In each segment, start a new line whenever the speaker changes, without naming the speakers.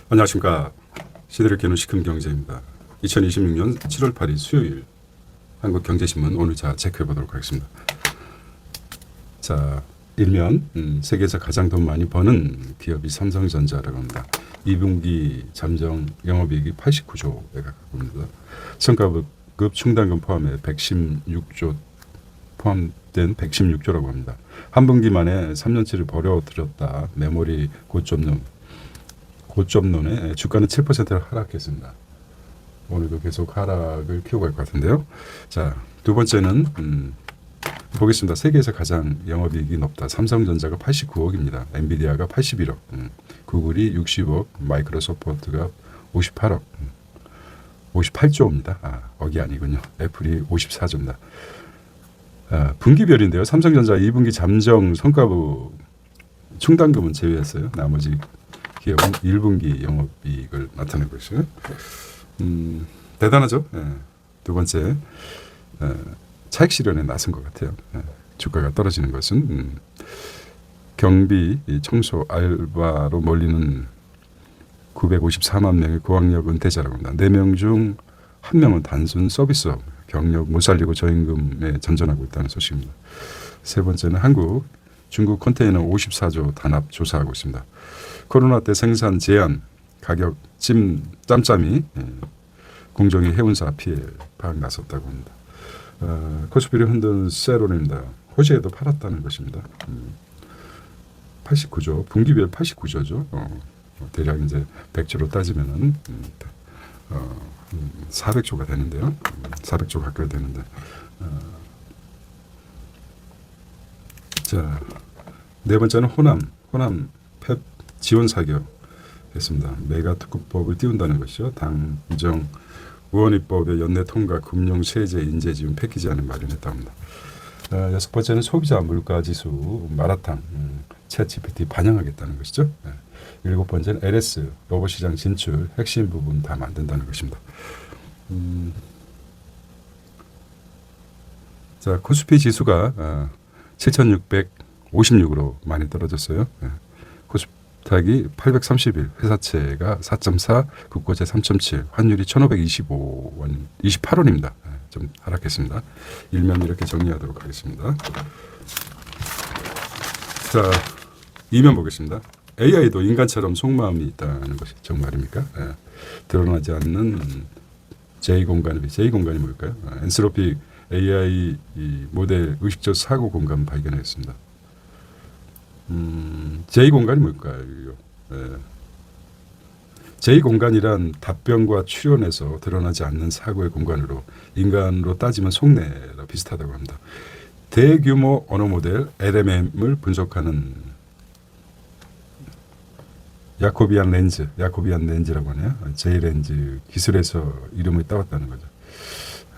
안녕하십니까. 시대를 깨는 시큰 경제입니다. 2026년 7월 8일 수요일 한국경제신문 오늘자 체크해 보도록 하겠습니다. 자, 일면 세계에서 가장 돈 많이 버는 기업이 삼성전자라고 합니다. 2분기 잠정 영업이익이 89조에 가깝습니다. 성과급 충당금 포함해 116조 포함된 116조라고 합니다. 한 분기 만에 3년치를 벌어들였다. 메모리 고점론에 주가는 7%를 하락했습니다. 오늘도 계속 하락을 키우고 갈 것 같은데요. 자, 두 번째는 보겠습니다. 세계에서 가장 영업이익이 높다. 삼성전자가 89억입니다. 엔비디아가 81억, 구글이 60억, 마이크로소프트가 58억, 58조입니다. 억이 아니군요. 애플이 54조입니다. 분기별인데요. 삼성전자 2분기 잠정 성과급 충당금은 제외했어요. 나머지 기업은 1분기 영업이익을 나타내고 있어요. 대단하죠. 두 번째, 차익 실현에 나선 것 같아요. 주가가 떨어지는 것은 경비, 청소, 알바로 몰리는 954만 명의 고학력 은퇴자라고 합니다. 4명 중 1명은 단순 서비스업, 경력 못 살리고 저임금에 전전하고 있다는 소식입니다. 세 번째는 중국 컨테이너 54조 단합 조사하고 있습니다. 코로나 때 생산 제한, 가격 짬짬이 공정위 해운사 피해 파악 나섰다고 합니다. 코스피를 흔든 세론입니다. 호재에도 팔았다는 것입니다. 89조, 분기별 89조죠. 대략 이제 100조로 따지면은 400조가 되는데요. 400조 가까이 되는데. 자, 네 번째는 호남 펩 지원 사격 했습니다. 메가특구법을 띄운다는 것이죠. 당정 의원입법의 연내 통과 금융 세제 인재 지원 패키지안을 마련했다고 합니다. 여섯 번째는 소비자 물가 지수 마라탕 챗GPT 반영하겠다는 것이죠. 일곱 번째는 LS 로봇 시장 진출 핵심 부분 다 만든다는 것입니다. 자, 코스피 지수가 7,656으로 많이 떨어졌어요. 코스닥이 831, 회사채가 4.4, 국고채 3.7, 환율이 1,525원, 28원입니다. 좀 하락했습니다. 일면 이렇게 정리하도록 하겠습니다. 자, 이면 보겠습니다. AI도 인간처럼 속마음이 있다는 것이 정말입니까? 드러나지 않는 J 공간이 뭘까요? 엔스로픽 AI 모델 의식적 사고 공간 발견했습니다. J 공간이 뭘까요? J 공간이란 답변과 추론에서 드러나지 않는 사고의 공간으로 인간으로 따지면 속내랑 비슷하다고 합니다. 대규모 언어 모델 LMM을 분석하는 야코비안 렌즈라고 하네요. J 렌즈 기술에서 이름을 따왔다는 거죠.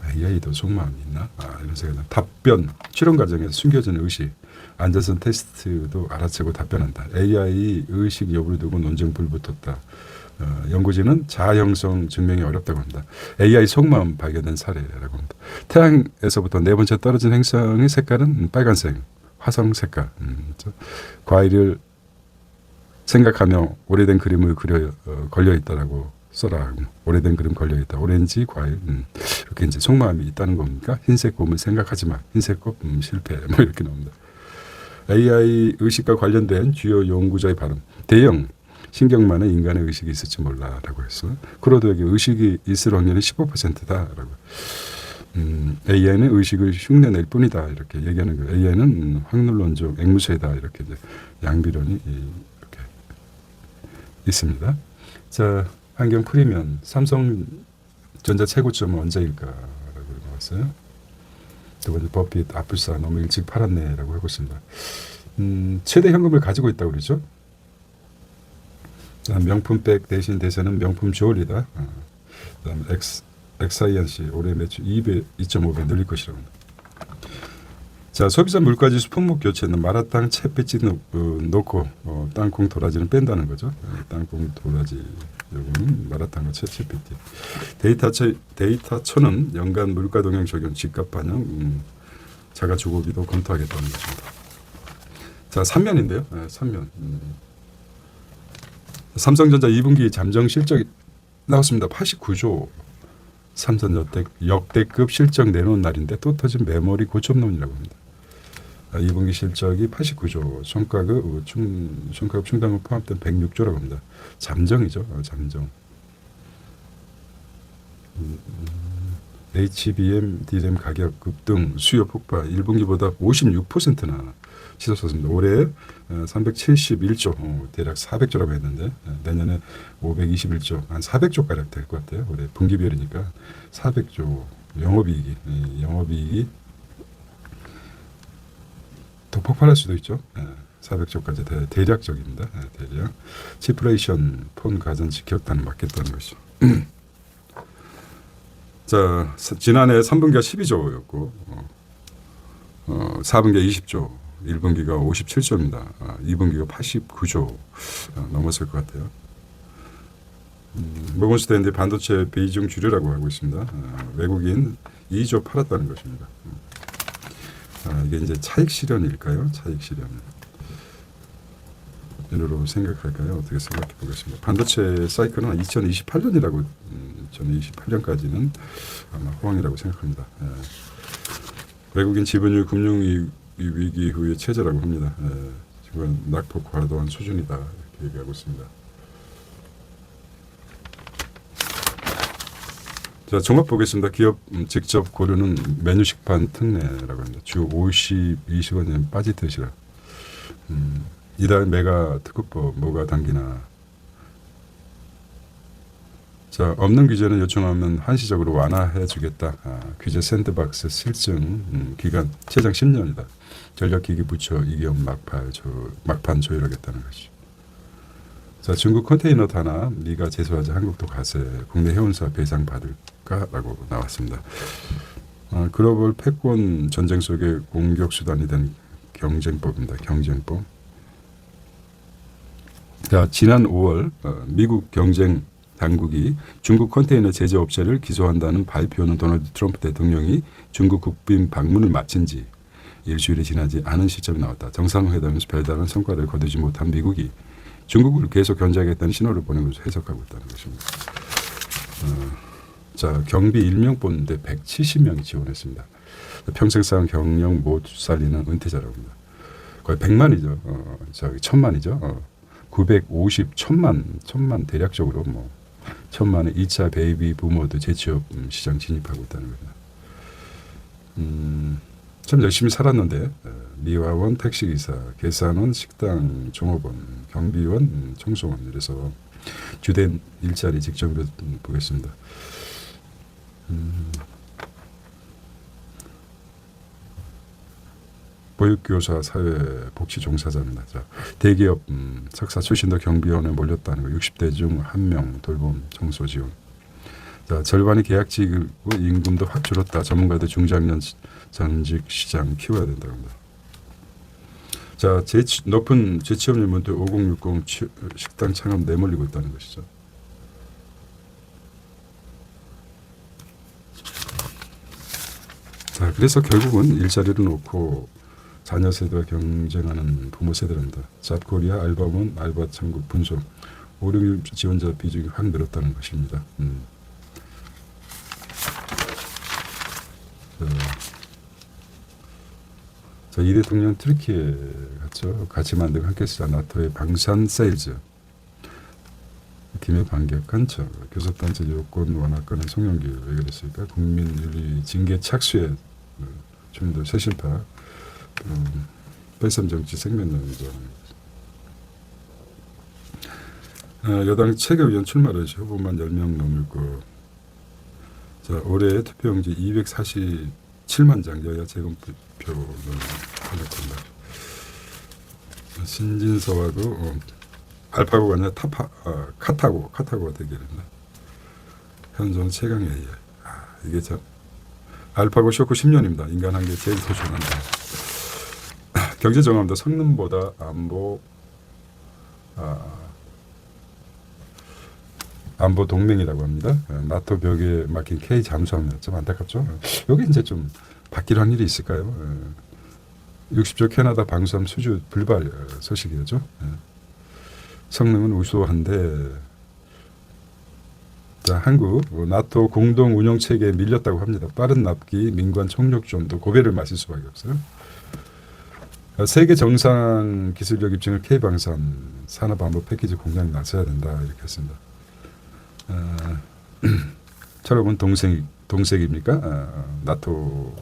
AI도 속마음이 있나? 이런 생각이 답변, 추론 과정에서 숨겨진 의식, 안전성 테스트도 알아채고 답변한다. AI 의식 여부를 두고 논쟁 불붙었다. 연구진은 자아 형성 증명이 어렵다고 합니다. AI 속마음 발견된 사례라고 합니다. 태양에서부터 네 번째 떨어진 행성의 색깔은 빨간색, 화성 색깔. 과일을 생각하며 오래된 그림을 걸려 있다라고 써라. 오래된 그림 걸려 있다. 오렌지 과일. 이렇게 이제 속마음이 있다는 겁니까? 흰색 곰을 생각하지 마. 흰색 곰 실패. 뭐 이렇게 나옵니다. AI 의식과 관련된 주요 연구자의 발언. 대형 신경만에 인간의 의식이 있을지 몰라라고 했어. 크로드에게 의식이 있을 확률은 15%다라고. AI는 의식을 흉내낼 뿐이다 이렇게 얘기하는 거예요. AI는 확률론적 앵무새다 이렇게 이제 양비론이 이렇게 있습니다. 자, 환경 프리미엄 삼성전자 최고점은 언제일까라고 나왔어요. 두 번째 버핏 아플사 너무 일찍 팔았네라고 하고 있습니다. 최대 현금을 가지고 있다고 그러죠. 명품백 대신 대세는 명품 주얼리다. 그다음 엑사이언시 올해 매출 2.5배 늘릴 것이라고 합니다. 자, 소비자 물가지수 품목 교체는 마라탕 채빛집 놓고 땅콩 도라지는 뺀다는 거죠. 땅콩 도라지 요거는 마라탕과 채빛집. 데이터처는 연간 물가 동향 적용, 집값 반영, 자가 주거비도 검토하겠다는 것입니다. 자, 3면인데요. 3면. 삼성전자 2분기 잠정 실적이 나왔습니다. 89조. 삼성 역대급 실적 내놓은 날인데 또 터진 메모리 고점론이라고 합니다. 2분기 실적이 89조, 총가급 충당금 포함된 106조라고 합니다. 잠정이죠. 잠정. HBM, DRAM 가격 급등, 수요 폭발 1분기보다 56%나 치솟았습니다. 올해 371조, 대략 400조라고 했는데 내년에 521조, 한 400조가량 될 것 같아요. 올해 분기별이니까 400조 영업이익이 더 폭발할 수도 있죠. 400조까지 대략적입니다. 대략. 치프레이션 폰 가전 직격탄 맞겠다는 것이죠. 자, 지난해 3분기가 12조였고 4분기가 20조, 1분기가 57조입니다. 2분기가 89조 넘었을 것 같아요. 모건 스탠리 반도체 비중 줄이라고 하고 있습니다. 외국인 2조 팔았다는 것입니다. 이게 이제 차익 실현일까요? 차익 실현. 으로 생각할까요? 어떻게 생각해 보겠습니다. 반도체 사이클은 2028년이라고 2028년까지는 아마 호황이라고 생각합니다. 외국인 지분율 금융위기 후의 체제라고 합니다. 지금 낙폭 과도한 수준이다 이렇게 얘기하고 있습니다. 자, 종합 보겠습니다. 기업 직접 고르는 메뉴 식판 특례라고 합니다. 주 52시간이면 빠지듯이라. 이달 메가 특구법 뭐가 당기나. 자, 없는 규제는 요청하면 한시적으로 완화해 주겠다. 규제 샌드박스 실증 기간 최장 10년이다. 전력기기 부처 이기업 막판 조율하겠다는 것이죠. 자, 중국 컨테이너 탄압, 미가 제소하자 한국도 가세, 국내 해운사 배상 받을까라고 나왔습니다. 글로벌 패권 전쟁 속의 공격 수단이 된 경쟁법입니다. 경쟁법. 자, 지난 5월 미국 경쟁 당국이 중국 컨테이너 제조업체를 기소한다는 발표는 도널드 트럼프 대통령이 중국 국빈 방문을 마친 지 일주일이 지나지 않은 시점이 나왔다. 정상회담에서 별다른 성과를 거두지 못한 미국이 중국을 계속 견제하겠다는 신호를 보내고 해석하고 있다는 것입니다. 자, 경비 일명본대 170명이 지원했습니다. 평생 쌓은 경력 못 살리는 은퇴자라고 합니다. 거의 100만이죠. 저기 1000만이죠. 950, 1000만 대략적으로 1000만의 2차 베이비 부모도 재취업 시장 진입하고 있다는 겁니다. 참 열심히 살았는데 미화원, 택시기사, 계산원, 식당, 종업원, 경비원, 청소원 이래서 주된 일자리 직접으로 보겠습니다. 보육교사, 사회복지 종사자입니다. 자, 대기업 석사 출신도 경비원에 몰렸다는 거. 60대 중 1명 돌봄 청소 지원. 자, 절반이 계약직이고 임금도 확 줄었다. 전문가들 중장년 전직 시장 키워야 된다고 합니다. 자, 높은 재취업률 문제 5060 식당 창업 내몰리고 있다는 것이죠. 자, 그래서 결국은 일자리를 놓고 자녀 세대와 경쟁하는 부모 세대입니다. 잡코리아, 알바몬, 알바 천국, 분송, 566 지원자 비중이 확 늘었다는 것입니다. 자, 이 대통령 트리키에 갔죠. 같이 만들고 함께 쓰자. 나토의 방산 세일즈. 김해 반격한 척. 교섭단체 요건 완화권은 송영길. 왜 그랬을까? 국민윤리 징계 착수에 좀 더 새신파. 뺄셈 정치 생명론이죠. 여당 최고위원 출마를 후보만 10명 넘을 거. 자, 올해 투표용지 247만 장 여야 재검표는 걸렸습니다. 신진서하고 알파고가 아니라 카타고가 대결입니다. 현존 최강 AI. 이게 참 알파고 쇼크 10년입니다. 인간 한계 제일 소중한다. 경제 정황도 성능보다 안보 동맹이라고 합니다. 나토 벽에 막힌 K 잠수함이 좀 안타깝죠. 여기 이제 좀 바뀔 확률이 있을까요? 60조 캐나다 방수함 수주 불발 소식이죠. 성능은 우수한데 자, 한국 나토 공동 운영 체계에 밀렸다고 합니다. 빠른 납기, 민관 총력 지원도 고배를 마실 수밖에 없어요. 세계 정상 기술력 입증을 K방산 산업안보 패키지 공장에 나서야 된다 이렇게 했습니다. 철학은 동색입니까? 나토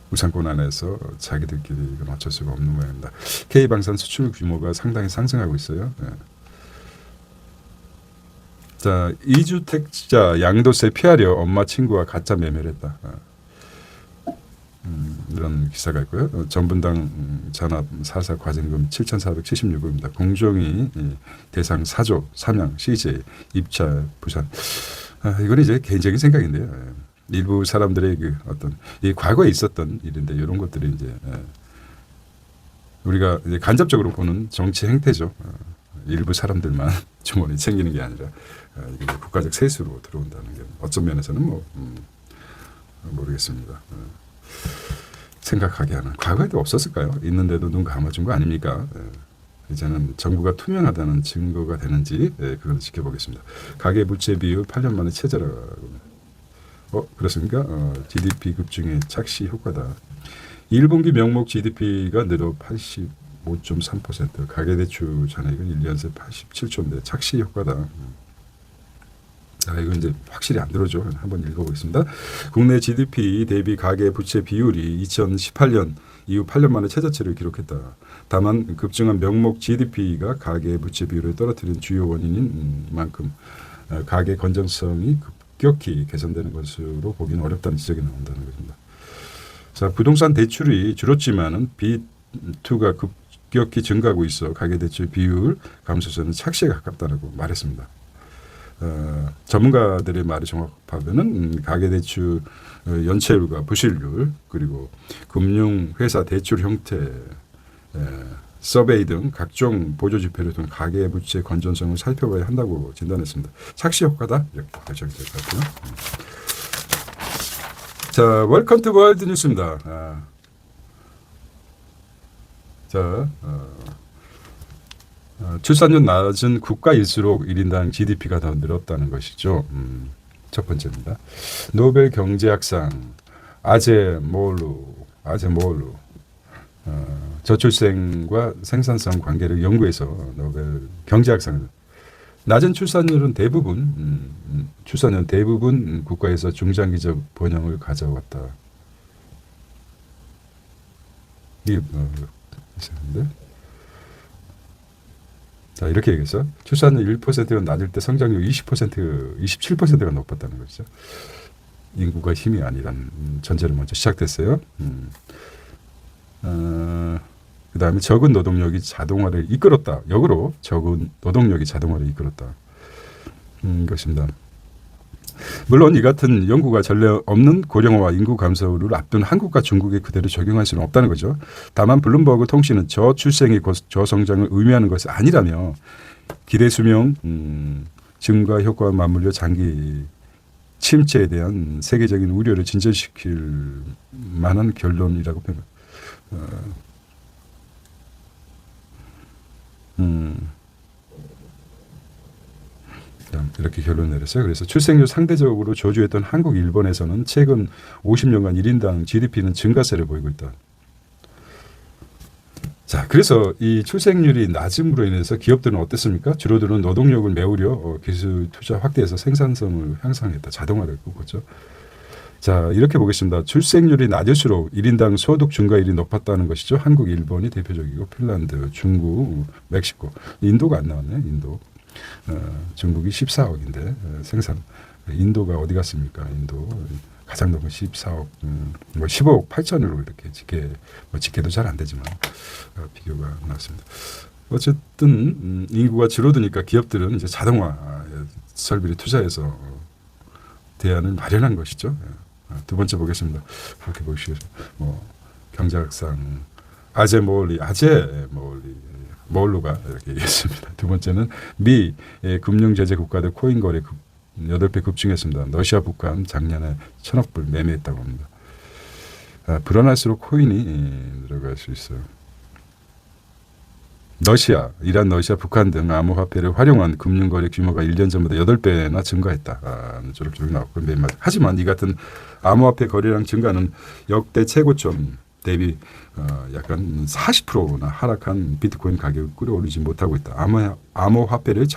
우상권 안에서 자기들끼리 이건 어쩔 수가 없는 모양입니다. K방산 수출 규모가 상당히 상승하고 있어요. 자, 2주택자 양도세 피하려 엄마 친구와 가짜 매매를 했다. 이런 기사가 있고요. 전분당 잔압 4사 과징금 7,476억입니다. 공정위 대상 4조 삼양 CJ 입찰 부산. 이건 이제 개인적인 생각인데요. 일부 사람들의 그 어떤 이 과거에 있었던 일인데 이런 것들이 이제 우리가 이제 간접적으로 보는 정치 행태죠. 일부 사람들만 주머니 챙기는 게 아니라 이게 국가적 세수로 들어온다는 게 어떤 면에서는 뭐 모르겠습니다. 생각하게 하는 과거에도 없었을까요? 있는데도 눈 감아준 거 아닙니까? 이제는 정부가 투명하다는 증거가 되는지 그걸 지켜보겠습니다. 가계부채 비율 8년 만에 최저라고. 그렇습니까? GDP 급증의 착시 효과다. 1분기 명목 GDP가 늘어 85.3%, 가계대출 잔액은 1년 새 87조인데 착시 효과다. 이건 이제 확실히 안 들어죠. 한번 읽어보겠습니다. 국내 GDP 대비 가계 부채 비율이 2018년 이후 8년 만에 최저치를 기록했다. 다만 급증한 명목 GDP가 가계 부채 비율을 떨어뜨린 주요 원인인 만큼 가계 건전성이 급격히 개선되는 것으로 보기는 어렵다는 지적이 나온다는 것입니다. 자, 부동산 대출이 줄었지만은 B2가 급격히 증가하고 있어 가계대출 비율 감소세는 착시에 가깝다고 말했습니다. 전문가들의 말이 정확하면은 가계대출 연체율과 부실률 그리고 금융회사 대출 형태 서베이 등 각종 보조지표를 통해 가계부채 건전성을 살펴봐야 한다고 진단했습니다. 착시 효과다 이렇게 결정이 될 것 같고요. 자, 웰컴 투 월드 뉴스입니다. 출산율 낮은 국가일수록 1인당 GDP가 더 늘었다는 것이죠. 첫 번째입니다. 노벨 경제학상 아제모울루 저출생과 생산성 관계를 연구해서 노벨 경제학상 낮은 출산율은 대부분 국가에서 중장기적 번영을 가져왔다. 이게 있었는데. 자, 이렇게 얘기해서 출산율 1%가 낮을 때 성장률 27%가 높았다는 것이죠. 인구가 힘이 아니라는 전제를 먼저 시작됐어요. 그 다음에 적은 노동력이 자동화를 이끌었다. 역으로 적은 노동력이 자동화를 이끌었다. 것입니다. 물론 이 같은 연구가 전례 없는 고령화와 인구 감소를 앞둔 한국과 중국에 그대로 적용할 수는 없다는 거죠. 다만 블룸버그 통신은 저출생이 저성장을 의미하는 것이 아니라며 기대 수명 증가 효과와 맞물려 장기 침체에 대한 세계적인 우려를 진전시킬 만한 결론이라고 평가합니다. 이렇게 결론을 내렸어요. 그래서 출생률 상대적으로 저조했던 한국, 일본에서는 최근 50년간 1인당 GDP는 증가세를 보이고 있다. 자, 그래서 이 출생률이 낮음으로 인해서 기업들은 어땠습니까? 줄어드는 노동력을 메우려 기술 투자 확대해서 생산성을 향상했다. 자동화를 꼽았죠. 자, 이렇게 보겠습니다. 출생률이 낮을수록 1인당 소득 증가율이 높았다는 것이죠. 한국, 일본이 대표적이고 핀란드, 중국, 멕시코, 인도가 안 나왔네. 인도. 중국이 14억인데 생산. 인도가 어디 갔습니까? 인도 가장 높은 14억, 15억 8천으로 이렇게 집계도 잘 안 되지만 비교가 나왔습니다. 어쨌든 인구가 줄어드니까 기업들은 이제 자동화 설비를 투자해서 대안을 마련한 것이죠. 두 번째 보겠습니다. 그렇게 보시죠. 경제학상 아제모울루가 이렇게 얘기했습니다. 두 번째는 미 금융 제재 국가들 코인 거래 8배 급증했습니다. 러시아, 북한 작년에 1,000억 불 매매했다고 합니다. 불안할수록 코인이 들어갈 수 있어요. 러시아, 이란, 러시아, 북한 등 암호화폐를 활용한 금융거래 규모가 1년 전보다 8배나 증가했다. 저렇게 나왔고 하지만 이 같은 암호화폐 거래량 증가는 역대 최고점 대비 약간 40%나 하락한 비트코인 가격을 끌어올리지 못하고 있다. 암호화폐를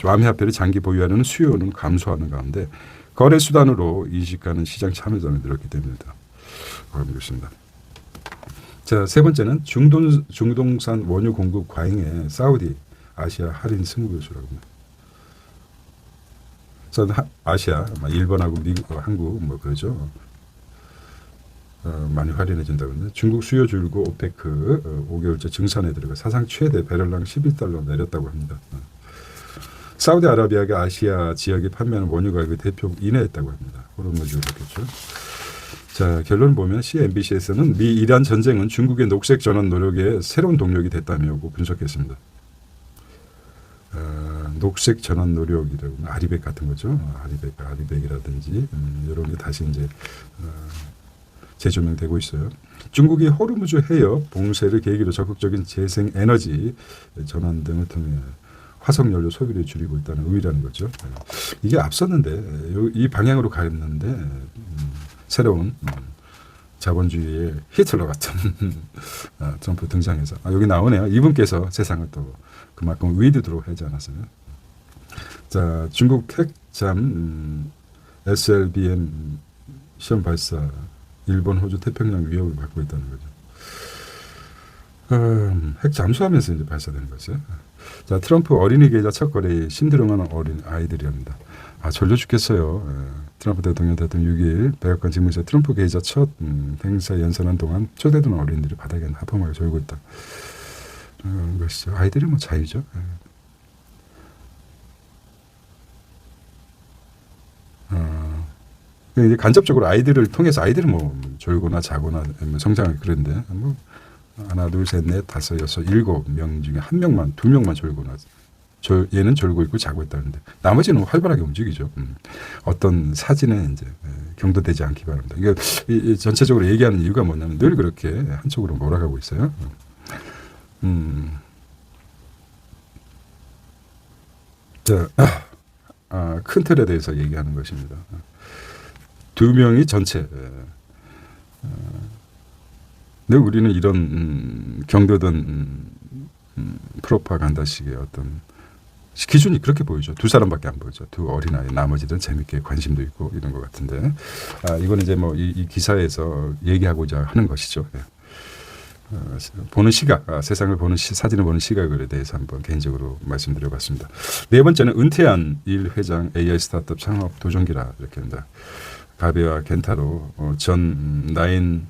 암호화폐를 장기 보유하는 수요는 감소하는 가운데 거래 수단으로 인식하는 시장 참여자는 늘었기 때문이다. 그렇습니다. 자, 세 번째는 중동산 원유 공급 과잉에 사우디 아시아 할인 승부수라고 합니다. 전 아시아, 일본하고 미국, 한국 뭐 그러죠. 많이 할인해 준다고 하는데 중국 수요 줄고 오페크 5개월째 증산에 들어가 사상 최대 배럴당 11달러 내렸다고 합니다. 사우디아라비아가 아시아 지역에 판매하는 원유 가격의 대폭 인하했다고 합니다. 호르무즈 그렇겠죠. 자, 결론을 보면 CNBC에서는 미 이란 전쟁은 중국의 녹색 전환 노력의 새로운 동력이 됐다며 분석했습니다. 녹색 전환 노력이라고 아리백 같은 거죠. 아리백이라든지 이런 게 다시 이제 재조명되고 있어요. 중국이 호르무즈 해협 봉쇄를 계기로 적극적인 재생 에너지 전환 등을 통해 화석 연료 소비를 줄이고 있다는 의미라는 거죠. 이게 앞섰는데 이 방향으로 갔는데 새로운 자본주의의 히틀러 같은 트럼프 등장해서 여기 나오네요. 이분께서 세상을 또 그만큼 위드로 하지 않았어요. 자, 중국 핵잠 SLBM 시험 발사 일본, 호주, 태평양 위협을 받고 있다는 거죠. 핵 잠수하면서 이제 발사되는 거죠. 자, 트럼프 어린이 계좌 첫 거래에 심드렁한 어린 아이들이랍니다. 졸려 죽겠어요. 트럼프 대통령 6일 백악관 집무실에 트럼프 계좌 첫 행사 연설한 동안 초대된 어린이들이 바닥에 하품하게 졸고 있다. 것이죠. 아이들이 뭐 자유죠. 이제 간접적으로 아이들을 통해서 아이들은 뭐 졸거나 자거나 성장을 그런데 뭐 하나, 둘, 셋, 넷, 다섯, 여섯, 7명 중에 1명만, 2명만 졸거나 얘는 졸고 있고 자고 있다는데 나머지는 활발하게 움직이죠. 어떤 사진에 이제 경도되지 않기 바랍니다. 이게 전체적으로 얘기하는 이유가 뭐냐면 늘 그렇게 한쪽으로 몰아가고 있어요. 자, 큰 틀에 대해서 얘기하는 것입니다. 2명이 전체. 늘 우리는 이런 경도된 프로파간다식의 어떤 기준이 그렇게 보이죠. 2사람밖에 안 보이죠. 2 어린아이. 나머지들은 재밌게 관심도 있고 이런 것 같은데. 이거는 이제 뭐 이 기사에서 얘기하고자 하는 것이죠. 보는 시각, 세상을 보는 사진을 보는 시각에 대해서 한번 개인적으로 말씀드려봤습니다. 네 번째는 은퇴한 일 회장 AI 스타트업 창업 도전기라 이렇게 합니다. 가베와 겐타로 전 나인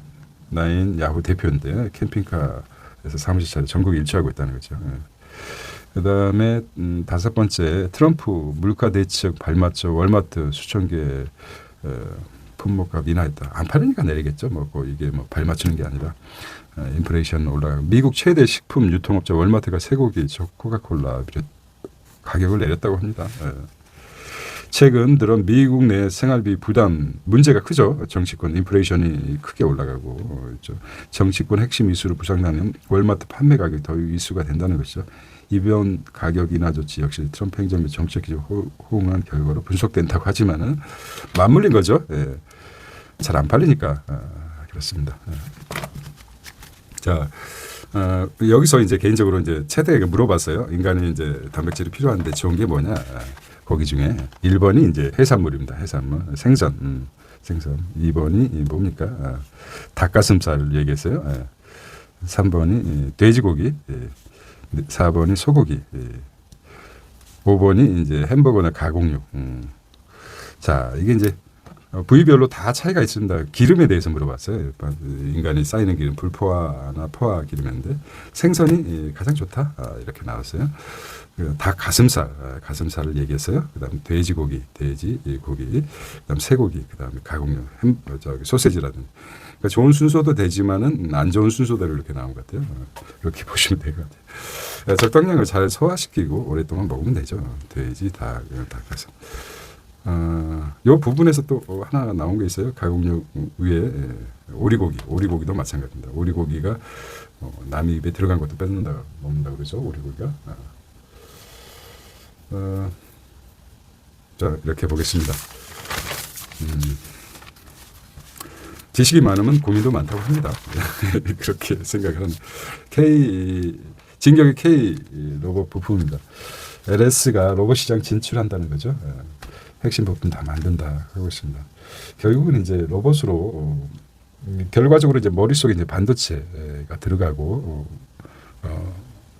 야후 대표인데 캠핑카에서 사무실 차려 전국 일주하고 있다는 거죠. 그다음에 5번째 트럼프 물가 대책 발맞춰 월마트 수천 개 품목값 인하했다. 안 팔으니까 내리겠죠. 이게 발맞추는 게 아니라 인플레이션 올라가고 미국 최대 식품 유통업자 월마트가 쇠고기, 코카콜라 가격을 내렸다고 합니다. 최근 들어 미국 내 생활비 부담 문제가 크죠. 정치권 인플레이션이 크게 올라가고 정치권 핵심 이슈로 부상나는 월마트 판매 가격이 더 이슈가 된다는 것이죠. 이번 가격 인하 조치 역시 트럼프 행정부 정책 기조 호응한 결과로 분석된다고 하지만은 맞물린 거죠. 잘 안 팔리니까 그렇습니다. 자, 여기서 이제 개인적으로 이제 최대에게 물어봤어요. 인간이 이제 단백질이 필요한데 좋은 게 뭐냐? 거기 중에 1번이 이제 해산물입니다. 해산물, 생선. 2번이 뭡니까? 닭가슴살을 얘기했어요. 3번이 돼지고기, 4번이 소고기, 5번이 이제 햄버거나 가공육. 자, 이게 이제 부위별로 다 차이가 있습니다. 기름에 대해서 물어봤어요. 인간이 쌓이는 기름, 불포화나 포화 기름인데 생선이 가장 좋다. 이렇게 나왔어요. 닭 가슴살을 얘기했어요. 그다음 돼지고기, 그다음 쇠고기, 그다음에 가공육, 소세지라든지. 그러니까 좋은 순서도 되지만은 안 좋은 순서대로 이렇게 나온 것 같아요. 이렇게 보시면 될 것 같아요. 적당량을 잘 소화시키고 오랫동안 먹으면 되죠. 돼지, 닭가슴. 이 부분에서 또 하나 나온 게 있어요. 가공육 위에 오리고기도 마찬가지입니다. 오리고기가 남의 입에 들어간 것도 먹는다 그러죠. 오리고기가. 자, 이렇게 보겠습니다. 지식이 많으면 고민도 많다고 합니다. 그렇게 생각하는 진격의 K 로봇 부품입니다. LS가 로봇 시장 진출한다는 거죠. 핵심 부품 다 만든다 하고 있습니다. 결국은 이제 로봇으로 결과적으로 이제 머릿속에 이제 반도체가 들어가고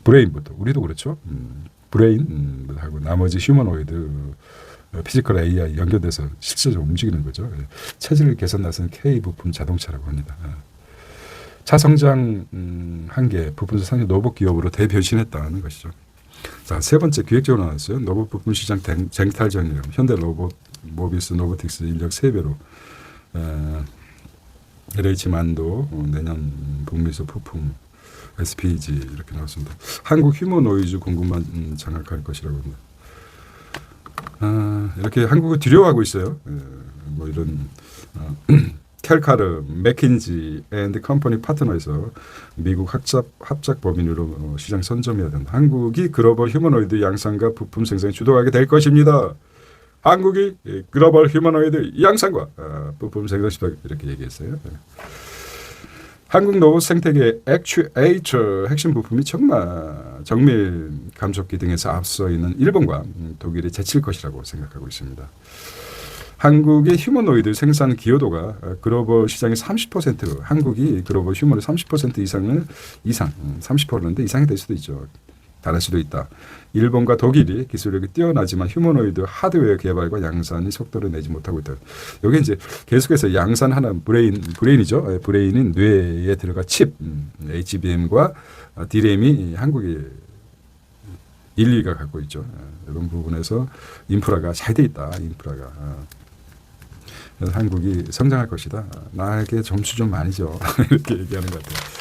브레인부터 우리도 그렇죠. 브레인하고 나머지 휴머노이드 피지컬 AI 연결돼서 실제적으로 움직이는 거죠. 체질 개선 나서는 K 부품 자동차라고 합니다. 차성장 한계 부품 상위 로봇 기업으로 대변신했다는 것이죠. 자, 세 번째 기획적으로 나왔어요. 로봇 부품 시장 쟁탈 전략. 현대 로봇, 모비스, 노보틱스 인력 3배로 LH 만도 내년 북미소 부품 SPG 이렇게 나왔습니다. 한국 휴머노이즈 공급만 장악할 것이라고 합니다. 이렇게 한국을 두려워하고 있어요. 뭐 이런 켈카르, 맥킨지 앤드 컴퍼니 파트너에서 미국 합작 법인으로 시장 선점해야 된다. 한국이 글로벌 휴머노이드 양산과 부품 생산에 주도하게 될 것입니다. 한국이 글로벌 휴머노이드 양산과 부품 생산 주도 이렇게 얘기했어요. 한국 로봇 생태계 액추에이터 핵심 부품이 정밀 감속기 등에서 앞서 있는 일본과 독일이 제칠 것이라고 생각하고 있습니다. 한국의 휴머노이드 생산 기여도가 글로벌 시장의 30%로 한국이 글로벌 휴머노이드 30% 이상 30%인데 이상이 될 수도 있죠. 다를 수도 있다. 일본과 독일이 기술력이 뛰어나지만 휴머노이드 하드웨어 개발과 양산이 속도를 내지 못하고 있다. 여기 이제 계속해서 양산하는 브레인이죠. 브레인인 뇌에 들어가 칩, HBM과 DRAM이 한국이 1, 2가 갖고 있죠. 이런 부분에서 인프라가 잘 돼 있다. 인프라가. 그래서 한국이 성장할 것이다. 나에게 점수 좀 아니죠. 이렇게 얘기하는 것 같아요.